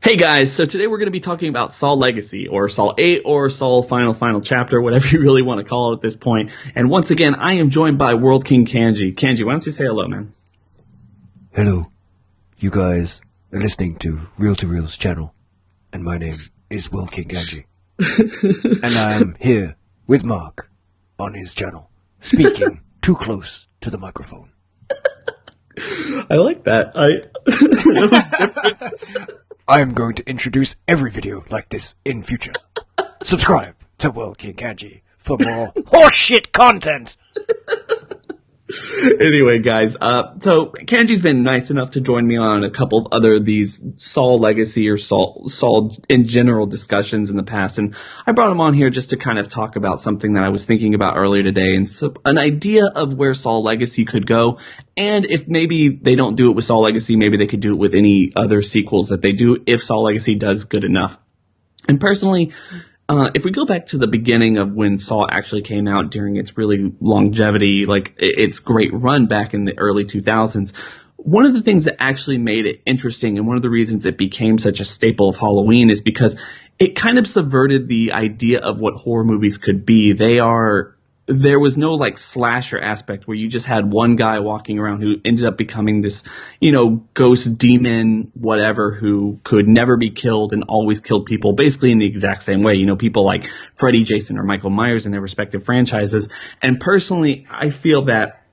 Hey guys, so today we're going to be talking about Saw Legacy, or Saw 8, or Saw Final Chapter, whatever you really want to call it at this point. And once again, I am joined by World King Kanji. Kanji, why don't you say hello, man? Hello. You guys are listening to Real to Real's channel, and my name is World King Kanji. And I am here with Mark on his channel, speaking too close to the microphone. I like that. That was different. I am going to introduce every video like this in future. Subscribe to World King Kanji for more horseshit content. Anyway, guys, so Kanji's been nice enough to join me on a couple of other these Saw Legacy or Saw in general discussions in the past, and I brought him on here just to kind of talk about something that I was thinking about earlier today, and so an idea of where Saw Legacy could go, and if maybe they don't do it with Saw Legacy, maybe they could do it with any other sequels that they do if Saw Legacy does good enough. And personally, if we go back to the beginning of when Saw actually came out during its really longevity, like its great run back in the early 2000s, one of the things that actually made it interesting and one of the reasons it became such a staple of Halloween is because it kind of subverted the idea of what horror movies could be. There was no like slasher aspect where you just had one guy walking around who ended up becoming this, ghost demon, whatever, who could never be killed and always killed people basically in the exact same way. People like Freddy, Jason, or Michael Myers in their respective franchises. And personally, I feel that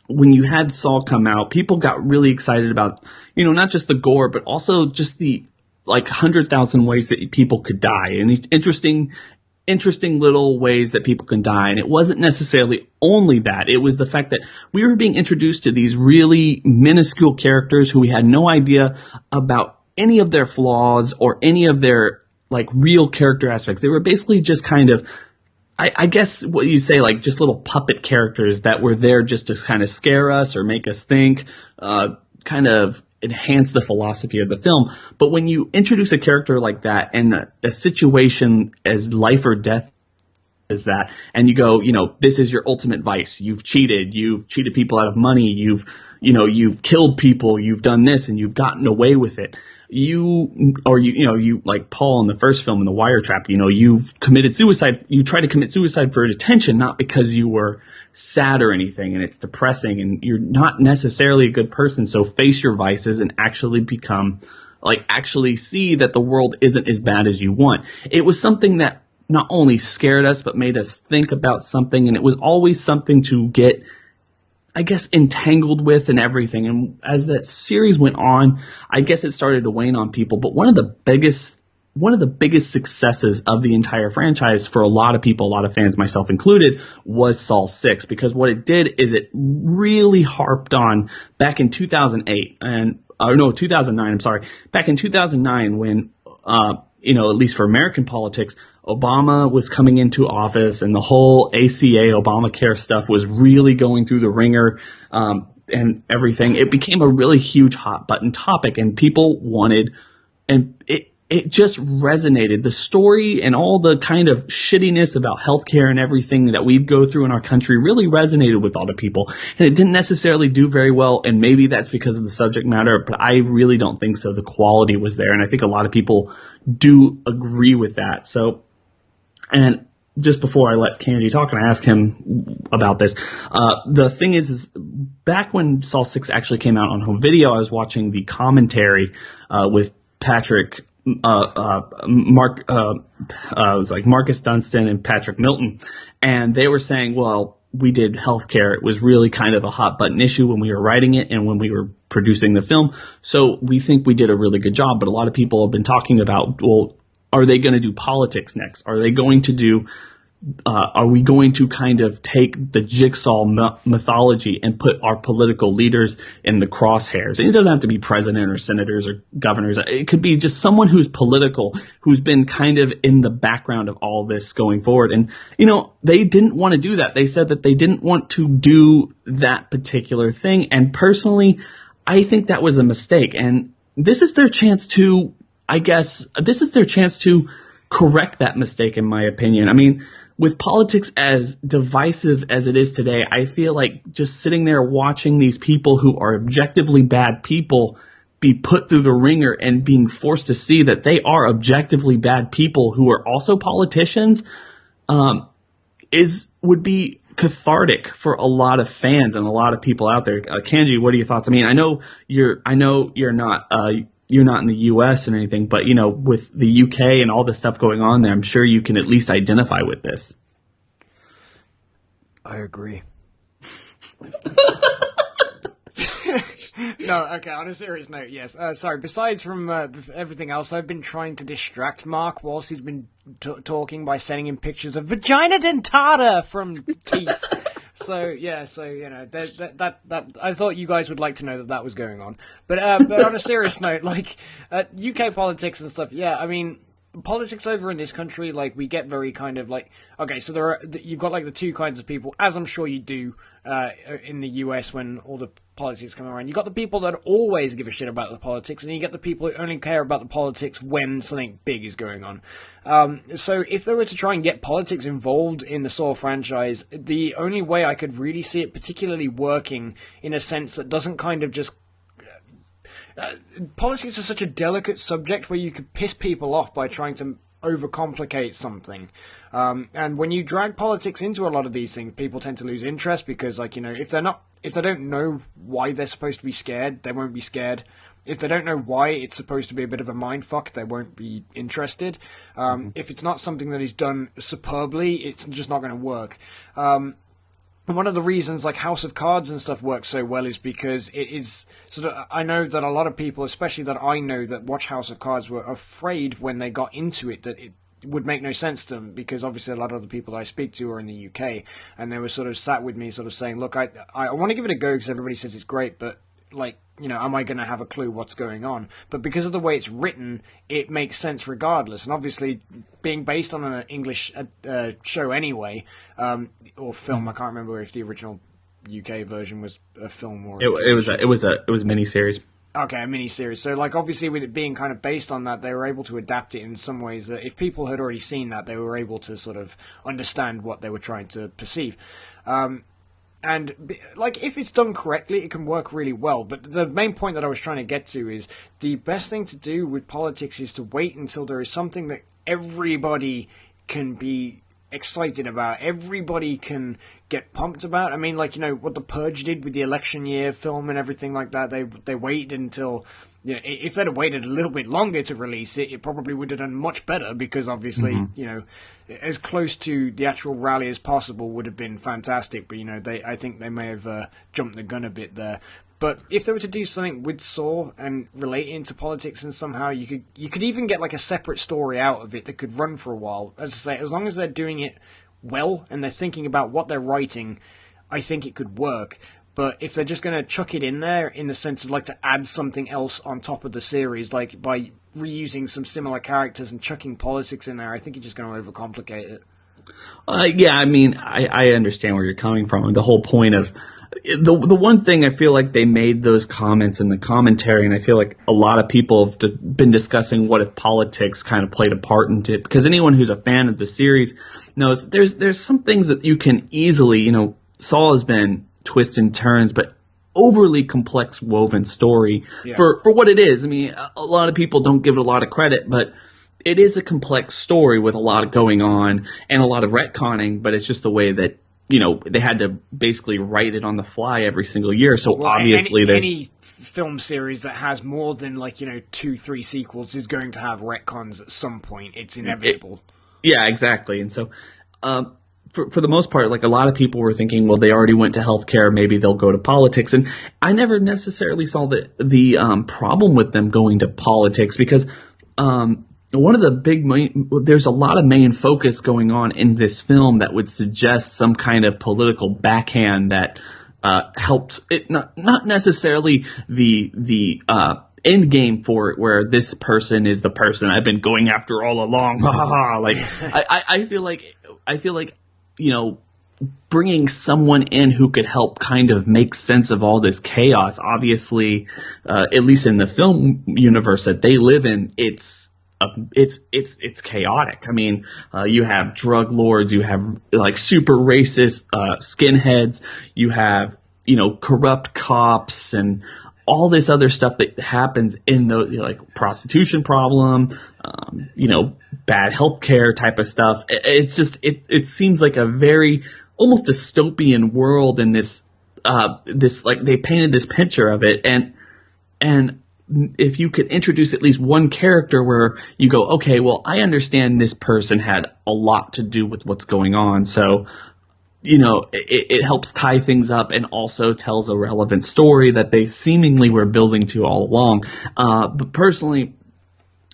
when you had Saw come out, people got really excited about, not just the gore, but also just the 100,000 ways that people could die and interesting little ways that people can die. And it wasn't necessarily only that. It was the fact that we were being introduced to these really minuscule characters who we had no idea about any of their flaws or any of their real character aspects. They were basically just kind of, I guess what you say, just little puppet characters that were there just to kind of scare us or make us think, kind of enhance the philosophy of the film. But when you introduce a character like that and a situation as life or death as that, and you go, this is your ultimate vice. You've cheated people out of money. You've killed people. You've done this and you've gotten away with it. You like Paul in the first film in The Wire Trap, you've committed suicide. You try to commit suicide for attention, not because you were sad or anything, and it's depressing and you're not necessarily a good person. So face your vices and actually become actually see that the world isn't as bad as you want. It was something that not only scared us, but made us think about something. And it was always something to get, I guess, entangled with and everything. And as that series went on, I guess it started to wane on people. But one of the biggest successes of the entire franchise for a lot of people, a lot of fans, myself included, was Saw 6, because what it did is it really harped on back in 2009, I'm sorry, back in 2009 when, at least for American politics, Obama was coming into office and the whole ACA, Obamacare stuff was really going through the ringer, and everything. It became a really huge hot button topic and people wanted, and it just resonated. The story and all the kind of shittiness about healthcare and everything that we go through in our country really resonated with a lot of people. And it didn't necessarily do very well, and maybe that's because of the subject matter, but I really don't think so. The quality was there, and I think a lot of people do agree with that. So, and just before I let Kanji talk and I ask him about this, the thing is back when Saw 6 actually came out on home video, I was watching the commentary with Patrick it was like Marcus Dunstan and Patrick Milton, and they were saying, well, we did healthcare. It was really kind of a hot button issue when we were writing it and when we were producing the film. So we think we did a really good job. But a lot of people have been talking about, well, are they going to do politics next? Are we going to kind of take the jigsaw mythology and put our political leaders in the crosshairs? And it doesn't have to be president or senators or governors. It could be just someone who's political, who's been kind of in the background of all this going forward. And, they didn't want to do that. They said that they didn't want to do that particular thing. And personally, I think that was a mistake. And this is their chance to, correct that mistake, in my opinion. I mean, with politics as divisive as it is today, I feel like just sitting there watching these people who are objectively bad people be put through the ringer and being forced to see that they are objectively bad people who are also politicians, would be cathartic for a lot of fans and a lot of people out there. Kanji, what are your thoughts? I mean, I know you're not in the U.S. or anything, but with the U.K. and all this stuff going on there, I'm sure you can at least identify with this. I agree. No, okay, on a serious note, yes. Sorry, besides from everything else, I've been trying to distract Mark whilst he's been talking by sending him pictures of vagina dentata from teeth. So that I thought you guys would like to know that was going on. But on a serious note, like UK politics and stuff, yeah, I mean, politics over in this country, like, we get very kind of like, okay, so you've got like the two kinds of people, as I'm sure you do in the US when all the politics come around. You got the people that always give a shit about the politics, and you get the people who only care about the politics when something big is going on. So if they were to try and get politics involved in the Saw franchise, the only way I could really see it particularly working in a sense that doesn't kind of just politics is such a delicate subject where you could piss people off by trying to overcomplicate something. And when you drag politics into a lot of these things, people tend to lose interest because, like, if they don't know why they're supposed to be scared, they won't be scared. If they don't know why it's supposed to be a bit of a mindfuck, they won't be interested. If it's not something that is done superbly, it's just not going to work. And one of the reasons, like, House of Cards and stuff works so well is because it is sort of, I know that a lot of people, especially that I know that watch House of Cards, were afraid when they got into it that it would make no sense to them, because obviously a lot of the people that I speak to are in the UK, and they were sort of sat with me sort of saying, look, I want to give it a go because everybody says it's great, but, like, am I going to have a clue what's going on? But because of the way it's written, it makes sense regardless. And obviously, being based on an English show anyway, or film, I can't remember if the original UK version was a film or it was a mini-series. Okay, a mini-series. So, like, obviously with it being kind of based on that, they were able to adapt it in some ways that if people had already seen that, they were able to sort of understand what they were trying to perceive. And, like, if it's done correctly, it can work really well. But the main point that I was trying to get to is the best thing to do with politics is to wait until there is something that everybody can be excited about. Everybody can get pumped about. I mean, like, what the Purge did with the election year film and everything like that. They waited until... if they'd have waited a little bit longer to release it, it probably would have done much better because obviously, as close to the actual rally as possible would have been fantastic. But, I think they may have jumped the gun a bit there. But if they were to do something with Saw and relate it into politics and somehow you could even get like a separate story out of it that could run for a while. As I say, as long as they're doing it well and they're thinking about what they're writing, I think it could work. But if they're just going to chuck it in there in the sense of like to add something else on top of the series, like by reusing some similar characters and chucking politics in there, I think you're just going to overcomplicate it. Yeah, I mean, I understand where you're coming from. And the whole point of the one thing I feel like they made those comments in the commentary, and I feel like a lot of people have been discussing what if politics kind of played a part into it. Because anyone who's a fan of the series knows there's some things that you can easily, Saul has been twists and turns, but overly complex woven story for what it is. I mean, a lot of people don't give it a lot of credit, but it is a complex story with a lot going on and a lot of retconning, but it's just the way that, they had to basically write it on the fly every single year. So obviously there's any film series that has more than 2-3 sequels is going to have retcons at some point. It's inevitable. Yeah, exactly. And so, for the most part, like a lot of people were thinking, well, they already went to healthcare, maybe they'll go to politics. And I never necessarily saw the problem with them going to politics because one of the there's a lot of main focus going on in this film that would suggest some kind of political backhand that helped it, not necessarily the end game for it, where this person is the person I've been going after all along. Like I feel like bringing someone in who could help kind of make sense of all this chaos. Obviously, at least in the film universe that they live in, it's chaotic. I mean, you have drug lords, you have like super racist skinheads, you have corrupt cops, and all this other stuff that happens in the, like prostitution problem, bad healthcare type of stuff. It's just, it seems like a very almost dystopian world in this, like they painted this picture of it. And if you could introduce at least one character where you go, okay, well, I understand this person had a lot to do with what's going on. So, it helps tie things up and also tells a relevant story that they seemingly were building to all along. But personally,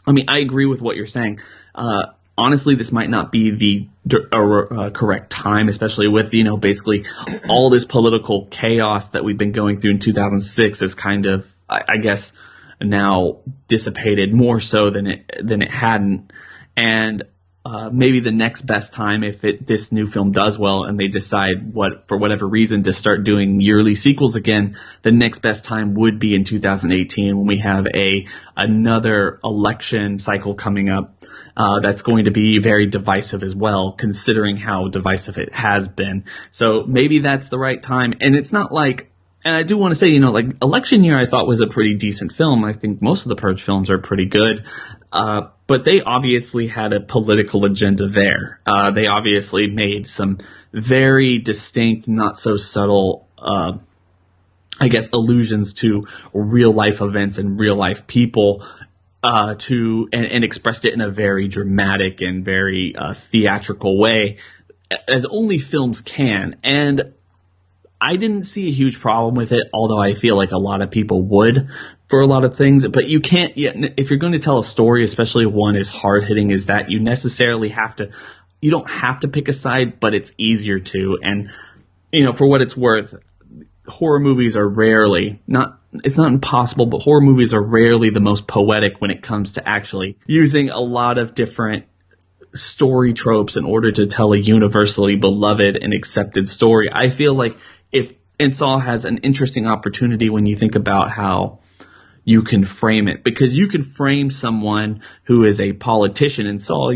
I mean, I agree with what you're saying. Honestly, this might not be the correct time, especially with, basically all this political chaos that we've been going through in 2006 is kind of, I guess, now dissipated more so than it hadn't. And maybe the next best time, if this new film does well and they decide for whatever reason to start doing yearly sequels again, the next best time would be in 2018 when we have another election cycle coming up that's going to be very divisive as well, considering how divisive it has been. So maybe that's the right time. And it's not like, and I do want to say, like Election Year I thought was a pretty decent film. I think most of the Purge films are pretty good. But they obviously had a political agenda there. They obviously made some very distinct, not so subtle, I guess, allusions to real life events and real life people, and expressed it in a very dramatic and very theatrical way, as only films can. And I didn't see a huge problem with it, although I feel like a lot of people would for a lot of things. But you can't, if you're going to tell a story, especially one as hard hitting as that, you necessarily you don't have to pick a side, but it's easier to. And, for what it's worth, horror movies are rarely, it's not impossible, but horror movies are rarely the most poetic when it comes to actually using a lot of different story tropes in order to tell a universally beloved and accepted story. I feel like Saw has an interesting opportunity when you think about how you can frame it, because you can frame someone who is a politician in Saw,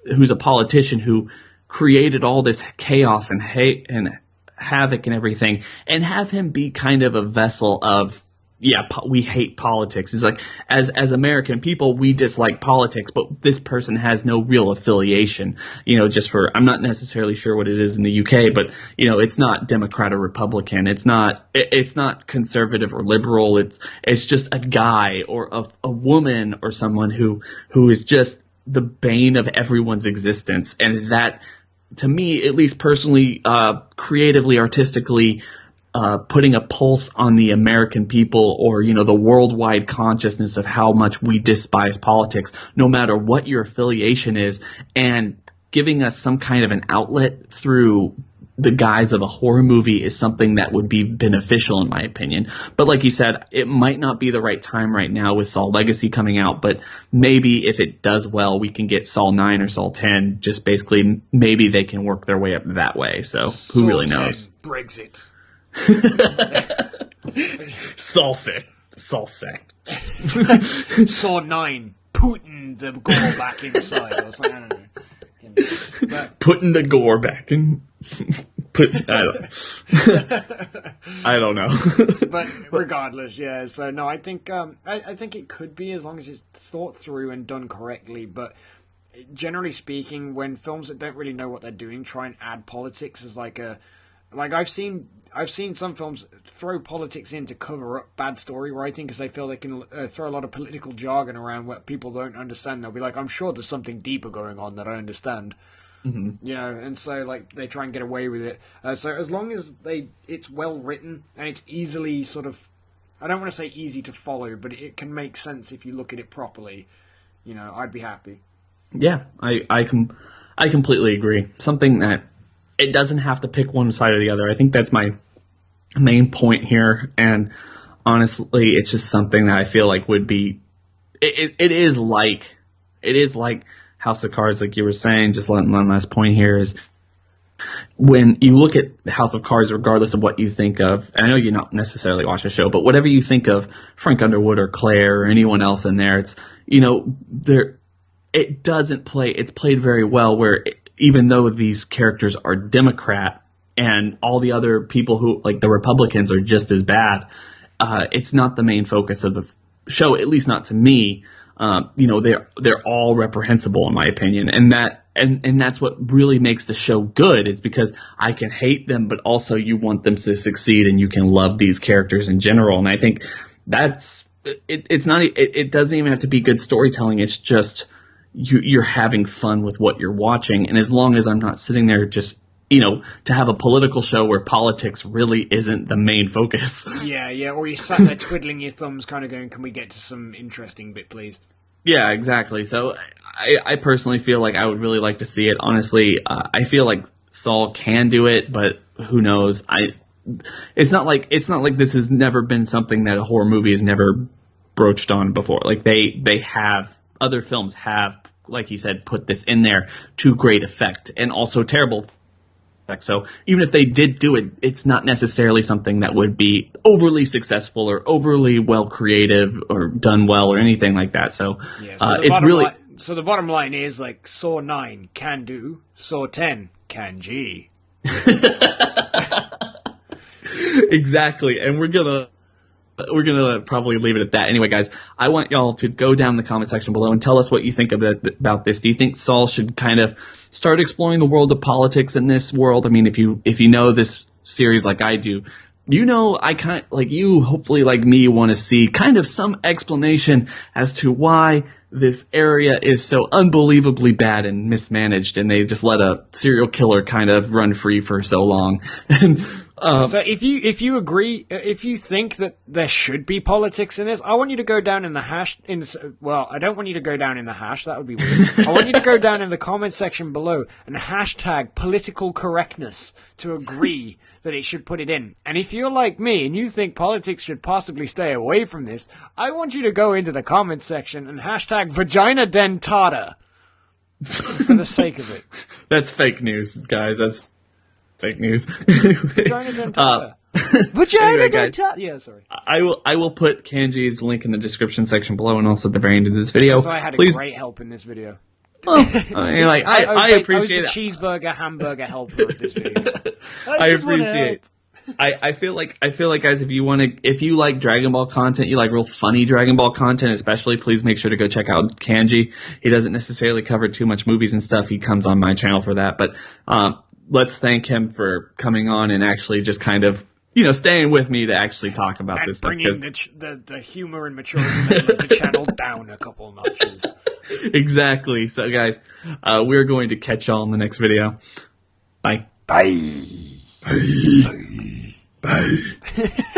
who's a politician who created all this chaos and hate and havoc and everything, and have him be kind of a vessel of, we hate politics. It's like, as American people, we dislike politics, but this person has no real affiliation, I'm not necessarily sure what it is in the UK, but, it's not Democrat or Republican. It's not conservative or liberal. It's just a guy or a woman or someone who is just the bane of everyone's existence. And that, to me, at least personally, creatively, artistically, putting a pulse on the American people, or, the worldwide consciousness of how much we despise politics, no matter what your affiliation is, and giving us some kind of an outlet through the guise of a horror movie is something that would be beneficial, in my opinion. But like you said, it might not be the right time right now with Saw Legacy coming out, but maybe if it does well, we can get Saw 9 or Saw 10. Just basically, maybe they can work their way up that way. So who really knows? Brexit. Saw 6. Saw 9. Putting the gore back inside. I was like, I don't know. But, putting the gore back in. I don't know. But regardless, yeah. So no, I think I think it could be, as long as it's thought through and done correctly. But generally speaking, when films that don't really know what they're doing try and add politics as I've seen some films throw politics in to cover up bad story writing because they feel they can throw a lot of political jargon around what people don't understand. They'll be like, I'm sure there's something deeper going on that I understand. Mm-hmm. And so they try and get away with it. So as long as it's well written and it's easily sort of, I don't want to say easy to follow, but it can make sense if you look at it properly. I'd be happy. Yeah, I completely agree. Something that it doesn't have to pick one side or the other. I think that's my main point here. And honestly, it's just something that I feel like would be, it is like House of Cards, like you were saying. Just one last point here is, when you look at House of Cards, regardless of what you think of, and I know you not necessarily watch the show, but whatever you think of Frank Underwood or Claire or anyone else in there, it's, it doesn't play, it's played very well where even though these characters are Democrat and all the other people who, like the Republicans, are just as bad, it's not the main focus of the show, at least not to me. They're all reprehensible in my opinion, and that's what really makes the show good, is because I can hate them, but also you want them to succeed, and you can love these characters in general. And I think that's it. It doesn't even have to be good storytelling. It's just you're having fun with what you're watching, and as long as I'm not sitting there just to have a political show where politics really isn't the main focus. Yeah, or you sat there twiddling your thumbs kind of going, can we get to some interesting bit, please? Yeah, exactly. So I personally feel like I would really like to see it. Honestly, I feel like Saul can do it, but who knows? It's not like this has never been something that a horror movie has never broached on before. Like they have, other films have, like you said, put this in there to great effect, and also terrible effect. So even if they did do it, it's not necessarily something that would be overly successful or overly well creative or done well or anything like that. So, it's really... So the bottom line is, like, Saw 9 can do, Saw 10 can G. Exactly. And we're gonna probably leave it at that. Anyway, guys, I want y'all to go down in the comment section below and tell us what you think about this. Do you think Saul should kind of start exploring the world of politics in this world? I mean, if you know this series like I do, I kind of, like you, hopefully like me, want to see kind of some explanation as to why this area is so unbelievably bad and mismanaged, and they just let a serial killer kind of run free for so long. And so if you agree, if you think that there should be politics in this, I want you to go down in the hash. I don't want you to go down in the hash. That would be weird. I want you to go down in the comment section below and hashtag political correctness to agree that it should put it in. And if you're like me and you think politics should possibly stay away from this, I want you to go into the comment section and hashtag vagina dentata for the sake of it. That's fake news, guys. That's fake news. Vagina dentata. Vagina dentata. Yeah, sorry. I will put Kanji's link in the description section below, and also at the very end of this video. So I had a great help in this video. Well, I appreciate it. I was the cheeseburger hamburger helper of this video. I appreciate. I feel like guys, if you like Dragon Ball content, you like real funny Dragon Ball content, especially, please make sure to go check out Kanji. He doesn't necessarily cover too much movies and stuff. He comes on my channel for that, but let's thank him for coming on and actually just kind of staying with me to actually talk about this stuff. Bringing the humor and maturity of the channel down a couple notches. Exactly. So guys, we're going to catch y'all in the next video. Bye. Bye. Bye. Bye.